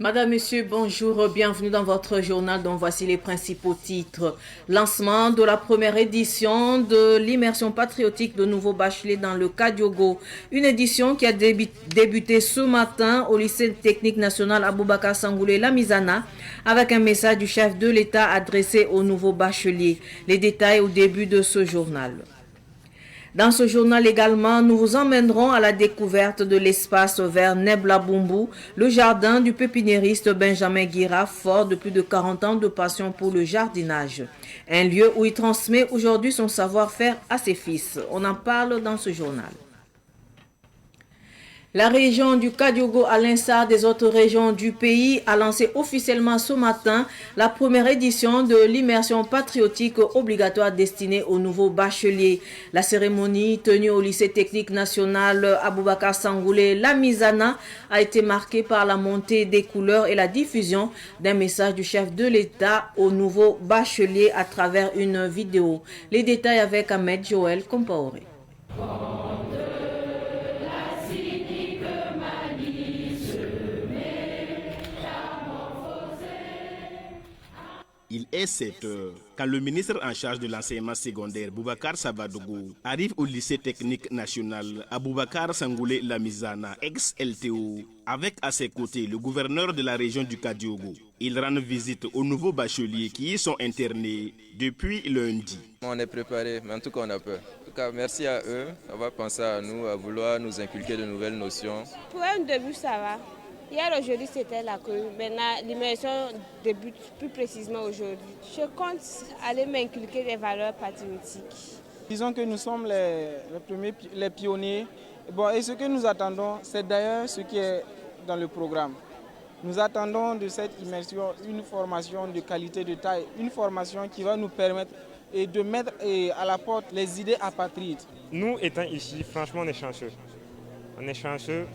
Madame, Monsieur, bonjour, bienvenue dans votre journal dont voici les principaux titres. Lancement de la première édition de l'immersion patriotique de nouveaux bacheliers dans le Kadiogo. Une édition qui a débuté ce matin au lycée technique national Aboubakar Sangoulé Lamizana avec un message du chef de l'État adressé aux nouveaux bacheliers. Les détails au début de ce journal. Dans ce journal également, nous vous emmènerons à la découverte de l'espace vert Nebla Bumbu, le jardin du pépiniériste Benjamin Guira, fort de plus de 40 ans de passion pour le jardinage. Un lieu où il transmet aujourd'hui son savoir-faire à ses fils. On en parle dans ce journal. La région du Kadiogo, à l'instar des autres régions du pays, a lancé officiellement ce matin la première édition de l'immersion patriotique obligatoire destinée aux nouveaux bacheliers. La cérémonie tenue au lycée technique national Aboubakar Sangoulé Lamizana a été marquée par la montée des couleurs et la diffusion d'un message du chef de l'État aux nouveaux bacheliers à travers une vidéo. Les détails avec Ahmed Joël Compaoré. Il est 7 heures quand le ministre en charge de l'enseignement secondaire, Boubacar Sabadougou, arrive au lycée technique national Aboubakar Sangoulé Lamizana, ex-LTO, avec à ses côtés le gouverneur de la région du Kadiogo. Ils rendent visite aux nouveaux bacheliers qui y sont internés depuis lundi. On est préparé, mais en tout cas on a peur. En tout cas, merci à eux, on va penser à nous, à vouloir nous inculquer de nouvelles notions. Pour un début, ça va. Hier, aujourd'hui, c'était la cour. Maintenant, l'immersion débute plus précisément aujourd'hui. Je compte aller m'inculquer des valeurs patriotiques. Disons que nous sommes les pionniers. Bon, et ce que nous attendons, c'est d'ailleurs ce qui est dans le programme. Nous attendons de cette immersion une formation de qualité de taille, une formation qui va nous permettre de mettre à la porte les idées apatrides. Nous étant ici, franchement, on est chanceux. On est chanceux.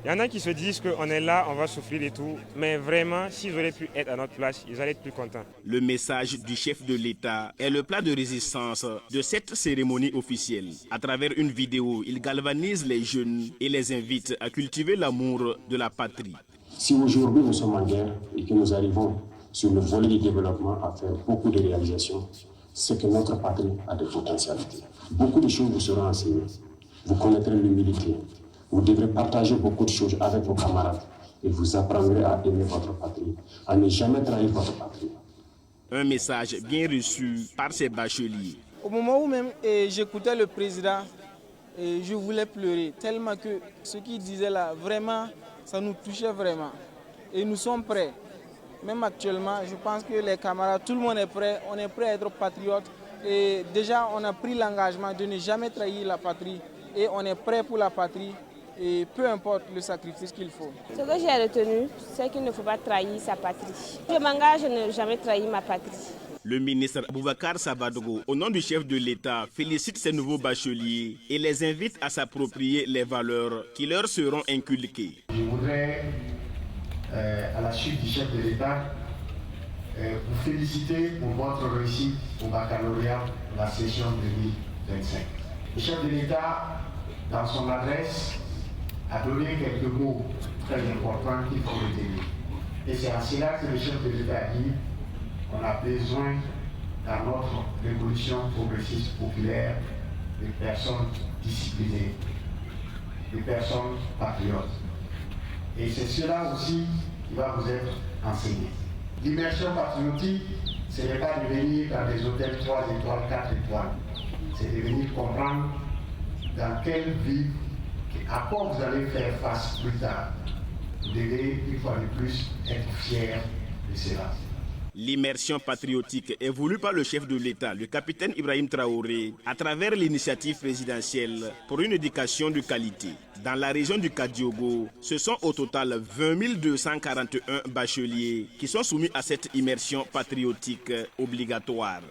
Il y en a qui se disent qu'on est là, on va souffrir et tout. Mais vraiment, s'ils auraient pu être à notre place, ils allaient être plus contents. Le message du chef de l'État est le plat de résistance de cette cérémonie officielle. À travers une vidéo, il galvanise les jeunes et les invite à cultiver l'amour de la patrie. Si aujourd'hui nous sommes en guerre et que nous arrivons sur le volet du développement à faire beaucoup de réalisations, c'est que notre patrie a des potentialités. Beaucoup de choses vous seront enseignées. Vous connaîtrez l'humilité. Vous devrez partager beaucoup de choses avec vos camarades et vous apprendrez à aimer votre patrie, à ne jamais trahir votre patrie. Un message bien reçu par ces bacheliers. Au moment où même j'écoutais le président, je voulais pleurer, tellement que ce qu'il disait là, vraiment, ça nous touchait vraiment. Et nous sommes prêts. Même actuellement, je pense que les camarades, tout le monde est prêt, on est prêt à être patriote. Et déjà, on a pris l'engagement de ne jamais trahir la patrie et on est prêt pour la patrie. Et peu importe le sacrifice qu'il faut. Ce que j'ai retenu, c'est qu'il ne faut pas trahir sa patrie. Je m'engage à ne jamais trahir ma patrie. Le ministre Boubacar Sabadougou, au nom du chef de l'État, félicite ces nouveaux bacheliers et les invite à s'approprier les valeurs qui leur seront inculquées. Je voudrais, à la suite du chef de l'État, vous féliciter pour votre réussite au baccalauréat de la session 2025. Le chef de l'État, dans son adresse, a donné quelques mots très importants qu'il faut retenir. Et c'est à cela que le chef de l'État a dit qu'on a besoin, dans notre révolution progressiste populaire, de personnes disciplinées, de personnes patriotes. Et c'est cela aussi qui va vous être enseigné. L'immersion patriotique, ce n'est pas de venir dans des hôtels 3 étoiles, 4 étoiles. C'est de venir comprendre dans quelle vie, à quoi vous allez faire face plus tard. Vous devez, une fois de plus, être fiers de cela. L'immersion patriotique est voulue par le chef de l'État, le capitaine Ibrahim Traoré, à travers l'initiative présidentielle pour une éducation de qualité. Dans la région du Kadiogo, ce sont au total 20 241 bacheliers qui sont soumis à cette immersion patriotique obligatoire.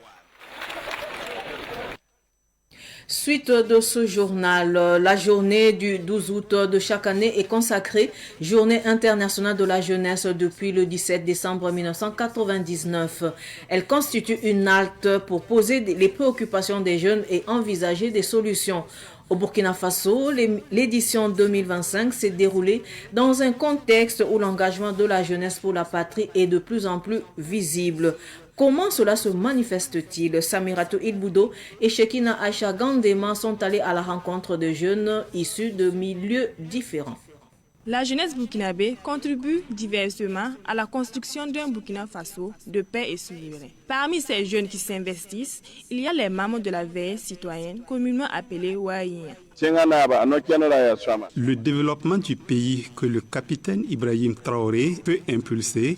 Suite de ce journal, la journée du 12 août de chaque année est consacrée Journée internationale de la jeunesse depuis le 17 décembre 1999. Elle constitue une halte pour poser les préoccupations des jeunes et envisager des solutions. Au Burkina Faso, l'édition 2025 s'est déroulée dans un contexte où l'engagement de la jeunesse pour la patrie est de plus en plus visible. Comment cela se manifeste-t-il? Samiratou Ilboudo et Shekina Aïcha Gandema sont allés à la rencontre de jeunes issus de milieux différents. La jeunesse burkinabé contribue diversement à la construction d'un Burkina Faso de paix et souverain. Parmi ces jeunes qui s'investissent, il y a les membres de la veille citoyenne, communément appelée Waïa. Le développement du pays que le capitaine Ibrahim Traoré peut impulser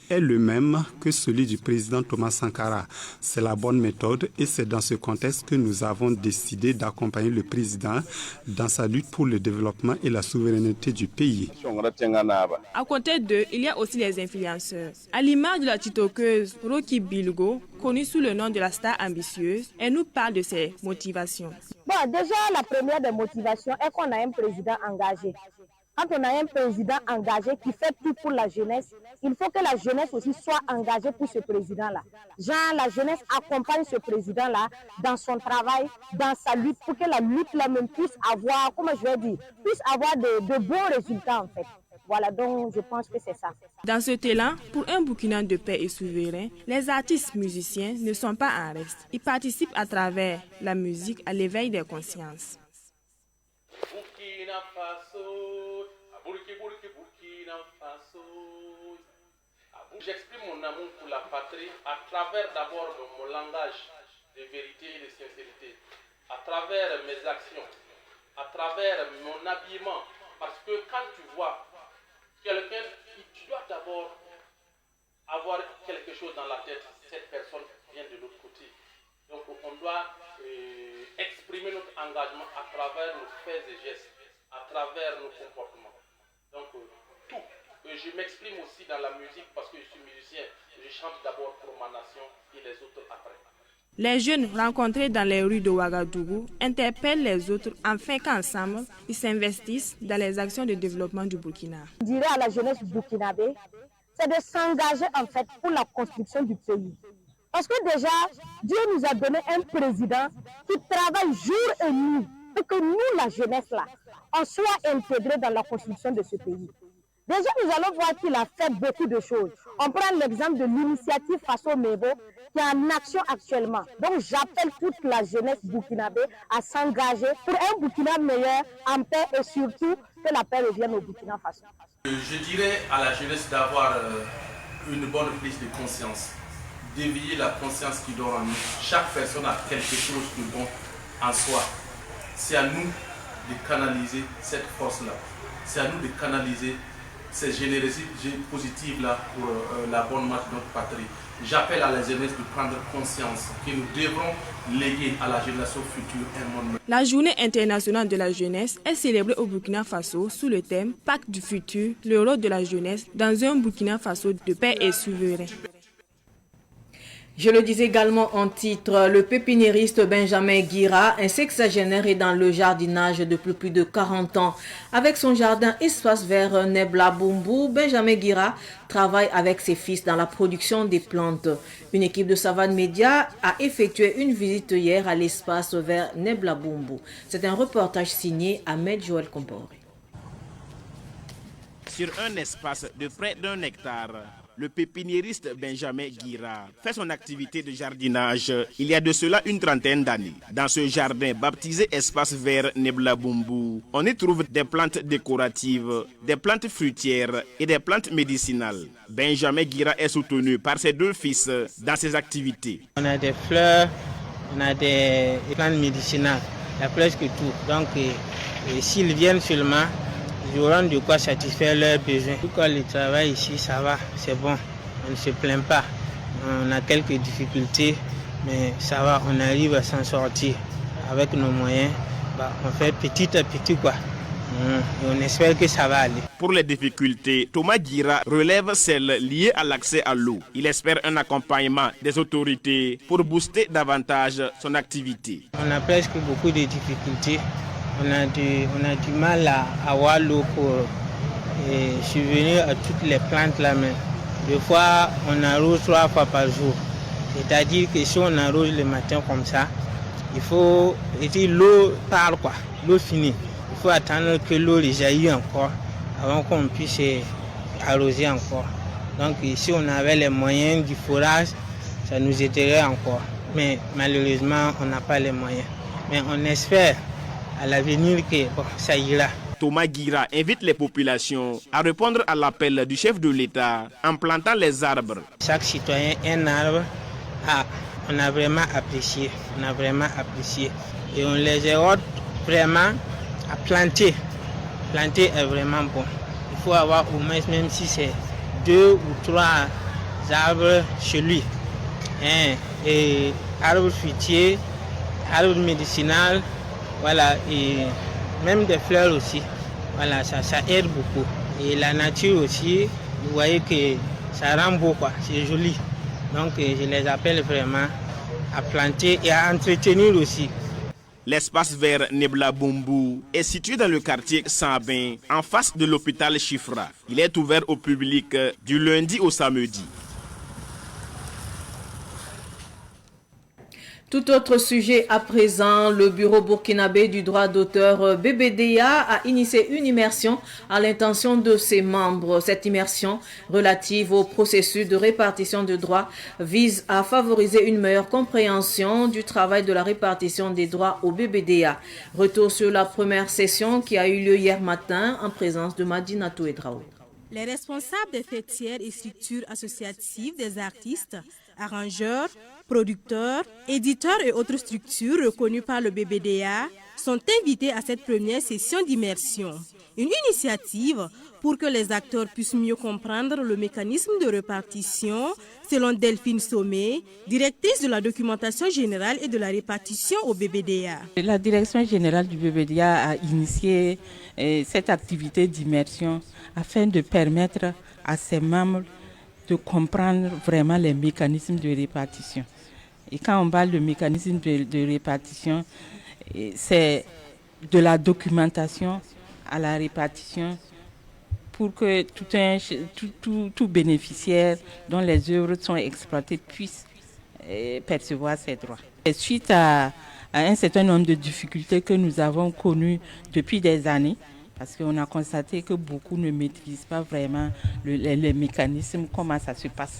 est le même que celui du président Thomas Sankara. C'est la bonne méthode et c'est dans ce contexte que nous avons décidé d'accompagner le président dans sa lutte pour le développement et la souveraineté du pays. À côté d'eux, il y a aussi les influenceurs. À l'image de la tiktokeuse Rocky Bilgo, connue sous le nom de la star ambitieuse, elle nous parle de ses motivations. Bon, déjà, la première des motivations est qu'on a un président engagé. Quand on a un président engagé qui fait tout pour la jeunesse, il faut que la jeunesse aussi soit engagée pour ce président-là. Genre, la jeunesse accompagne ce président-là dans son travail, dans sa lutte, pour que la lutte-là même puisse avoir, comment je vais dire, puisse avoir de bons résultats en fait. Voilà, donc je pense que c'est ça. Dans cet élan, pour un Burkina de paix et souverain, les artistes musiciens ne sont pas en reste. Ils participent à travers la musique à l'éveil des consciences. J'exprime mon amour pour la patrie à travers d'abord mon langage de vérité et de sincérité, à travers mes actions, à travers mon habillement. Parce que quand tu vois quelqu'un, tu dois d'abord avoir quelque chose dans la tête. Cette personne vient de l'autre côté. Donc on doit exprimer notre engagement à travers nos faits et gestes, à travers nos comportements. Donc tout. Je m'exprime aussi dans la musique parce que je suis musicien. Je chante d'abord pour ma nation et les autres après. Les jeunes rencontrés dans les rues de Ouagadougou interpellent les autres afin qu'ensemble, ils s'investissent dans les actions de développement du Burkina. Je dirais à la jeunesse burkinabé, c'est de s'engager en fait pour la construction du pays. Parce que déjà, Dieu nous a donné un président qui travaille jour et nuit pour que nous, la jeunesse là, on soit intégrés dans la construction de ce pays. Déjà, nous allons voir qu'il a fait beaucoup de choses. On prend l'exemple de l'initiative Faso Mebo qui est en action actuellement. Donc, j'appelle toute la jeunesse burkinabé à s'engager pour un Burkina meilleur, en paix et surtout que la paix revienne au Burkina Faso. Je dirais à la jeunesse d'avoir une bonne prise de conscience, d'éveiller la conscience qui dort en nous. Chaque personne a quelque chose de bon en soi. C'est à nous de canaliser cette force-là. C'est à nous de canaliser cette générosité positive-là pour la bonne marche de notre patrie. J'appelle à la jeunesse de prendre conscience que nous devrons léguer à la génération future un monde meilleur. La journée internationale de la jeunesse est célébrée au Burkina Faso sous le thème « Pacte du futur, le rôle de la jeunesse dans un Burkina Faso de paix et souverain ». Je le disais également en titre, le pépiniériste Benjamin Guira, un sexagénaire, est dans le jardinage depuis plus de 40 ans. Avec son jardin Espace Vert Nebla Bumbu, Benjamin Guira travaille avec ses fils dans la production des plantes. Une équipe de Savane Média a effectué une visite hier à l'Espace Vert Nebla Bumbu. C'est un reportage signé Ahmed Joël Comporé. Sur un espace de près d'1 hectare, le pépiniériste Benjamin Guira fait son activité de jardinage il y a de cela une trentaine d'années. Dans ce jardin baptisé Espace Vert Nebla Bumbu, on y trouve des plantes décoratives, des plantes fruitières et des plantes médicinales. Benjamin Guira est soutenu par ses 2 fils dans ses activités. On a des fleurs, on a des plantes médicinales, il y a presque tout. Donc s'ils viennent seulement, ils auront de quoi satisfaire leurs besoins. Tout quand le travail ici, ça va, c'est bon, on ne se plaint pas. On a quelques difficultés, mais ça va, on arrive à s'en sortir. Avec nos moyens, on fait petit à petit quoi. Et on espère que ça va aller. Pour les difficultés, Thomas Gira relève celles liées à l'accès à l'eau. Il espère un accompagnement des autorités pour booster davantage son activité. On a presque beaucoup de difficultés. On a du mal à avoir l'eau pour subvenir à toutes les plantes là. Mais des fois, on arrose 3 fois par jour. C'est-à-dire que si on arrose le matin comme ça, il faut l'eau part quoi, l'eau finit. Il faut attendre que l'eau jaillisse encore avant qu'on puisse arroser encore. Donc si on avait les moyens du forage, ça nous aiderait encore. Mais malheureusement, on n'a pas les moyens. Mais on espère à l'avenir que ça ira. Thomas Gira invite les populations à répondre à l'appel du chef de l'État en plantant les arbres. Chaque citoyen un arbre. On a vraiment apprécié. Et on les exhorte vraiment à planter. Planter est vraiment bon. Il faut avoir au moins, même si c'est 2 ou 3 arbres chez lui. Et arbres fruitiers, arbres médicinaux, voilà, et même des fleurs aussi. Voilà, ça aide beaucoup. Et la nature aussi, vous voyez que ça rend beau, quoi. C'est joli. Donc je les appelle vraiment à planter et à entretenir aussi. L'espace vert Nebla Bumbu est situé dans le quartier Sambin, en face de l'hôpital Chifra. Il est ouvert au public du lundi au samedi. Tout autre sujet à présent, le bureau burkinabé du droit d'auteur BBDA a initié une immersion à l'intention de ses membres. Cette immersion relative au processus de répartition de droits vise à favoriser une meilleure compréhension du travail de la répartition des droits au BBDA. Retour sur la première session qui a eu lieu hier matin en présence de Madina Touedraoui. Les responsables des fêtières et structures associatives des artistes, arrangeurs, producteurs, éditeurs et autres structures reconnues par le BBDA sont invités à cette première session d'immersion. Une initiative pour que les acteurs puissent mieux comprendre le mécanisme de répartition, selon Delphine Sommet, directrice de la documentation générale et de la répartition au BBDA. La direction générale du BBDA a initié cette activité d'immersion afin de permettre à ses membres de comprendre vraiment les mécanismes de répartition. Et quand on parle de mécanisme de répartition, c'est de la documentation à la répartition pour que tout bénéficiaire dont les œuvres sont exploitées puisse percevoir ses droits. Et suite à un certain nombre de difficultés que nous avons connues depuis des années, parce qu'on a constaté que beaucoup ne maîtrisent pas vraiment les mécanismes, comment ça se passe.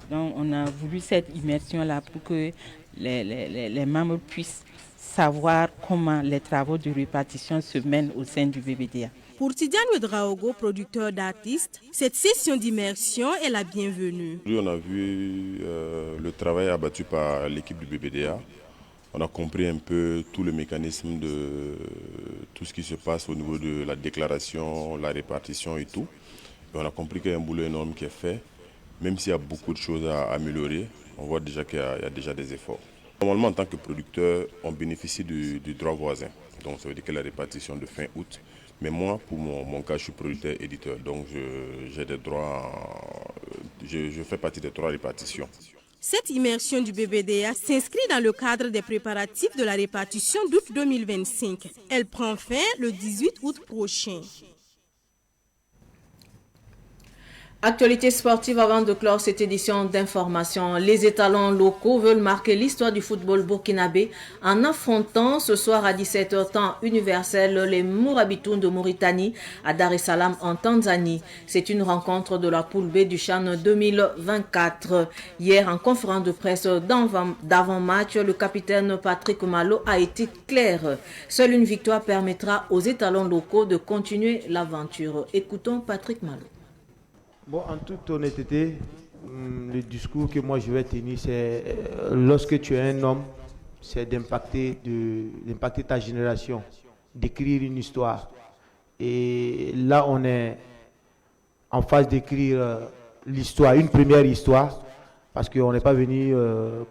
Donc on a voulu cette immersion-là pour que les membres puissent savoir comment les travaux de répartition se mènent au sein du BBDA. Pour Tidiane Ouedraogo, producteur d'artistes, cette session d'immersion est la bienvenue. On a vu le travail abattu par l'équipe du BBDA. On a compris un peu tout le mécanisme de tout ce qui se passe au niveau de la déclaration, la répartition et tout. Et on a compris qu'il y a un boulot énorme qui est fait. Même s'il y a beaucoup de choses à améliorer, on voit déjà qu'il y a déjà des efforts. Normalement, en tant que producteur, on bénéficie du droit voisin. Donc ça veut dire que la répartition de fin août. Mais moi, pour mon cas, je suis producteur-éditeur. Donc j'ai des droits, je fais partie des droits répartition. Cette immersion du BBDA s'inscrit dans le cadre des préparatifs de la répartition d'août 2025. Elle prend fin le 18 août prochain. Actualité sportive avant de clore cette édition d'information. Les étalons locaux veulent marquer l'histoire du football burkinabé en affrontant ce soir à 17h temps universel les Mourabitoun de Mauritanie à Dar es Salaam en Tanzanie. C'est une rencontre de la poule B du CHAN 2024. Hier, en conférence de presse d'avant-match, le capitaine Patrick Malo a été clair. Seule une victoire permettra aux étalons locaux de continuer l'aventure. Écoutons Patrick Malo. Bon, en toute honnêteté, le discours que moi je vais tenir, c'est lorsque tu es un homme, c'est d'impacter ta génération, d'écrire une histoire. Et là, on est en phase d'écrire l'histoire, une première histoire, parce qu'on n'est pas venu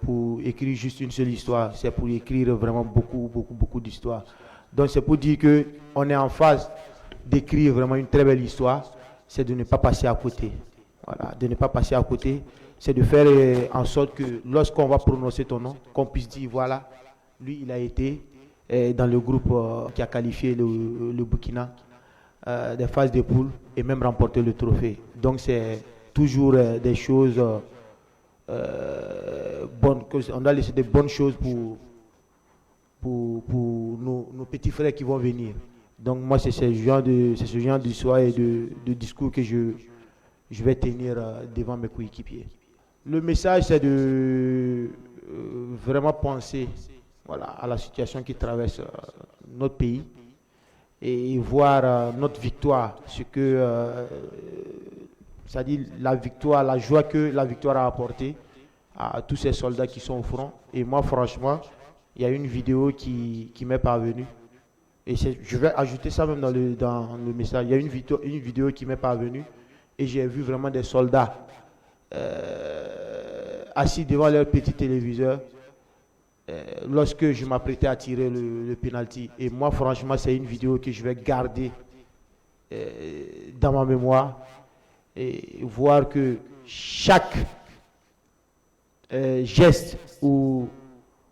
pour écrire juste une seule histoire, c'est pour écrire vraiment beaucoup d'histoires. Donc c'est pour dire qu'on est en phase d'écrire vraiment une très belle histoire, c'est de ne pas passer à côté. Voilà, de ne pas passer à côté, c'est de faire en sorte que lorsqu'on va prononcer ton nom, qu'on puisse dire voilà, lui il a été dans le groupe qui a qualifié le Burkina des phases de poule et même remporter le trophée. Donc c'est toujours des choses bonnes, on doit laisser des bonnes choses pour nos petits frères qui vont venir. Donc moi c'est ce genre d'histoire et de discours que je vais tenir devant mes coéquipiers. Le message c'est de vraiment penser à la situation qui traverse notre pays et voir notre victoire, ce que c'est-à-dire la victoire, la joie que la victoire a apporté à tous ces soldats qui sont au front. Et moi franchement, il y a une vidéo qui m'est parvenue. Et je vais ajouter ça même dans le message. Il y a une vidéo qui m'est parvenue et j'ai vu vraiment des soldats assis devant leur petit téléviseur lorsque je m'apprêtais à tirer le penalty. Et moi, franchement, c'est une vidéo que je vais garder dans ma mémoire et voir que chaque geste ou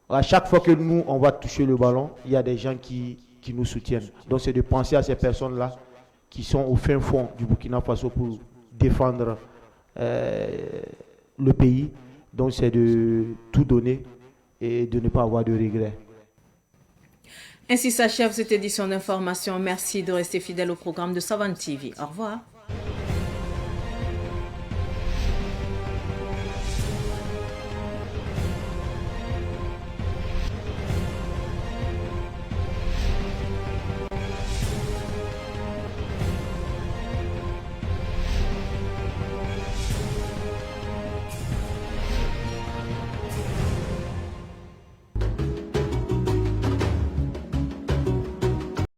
à chaque fois que nous, on va toucher le ballon, il y a des gens qui nous soutiennent. Donc, c'est de penser à ces personnes-là qui sont au fin fond du Burkina Faso pour défendre le pays. Donc, c'est de tout donner et de ne pas avoir de regrets. Ainsi s'achève cette édition d'information. Merci de rester fidèle au programme de Savane TV. Au revoir.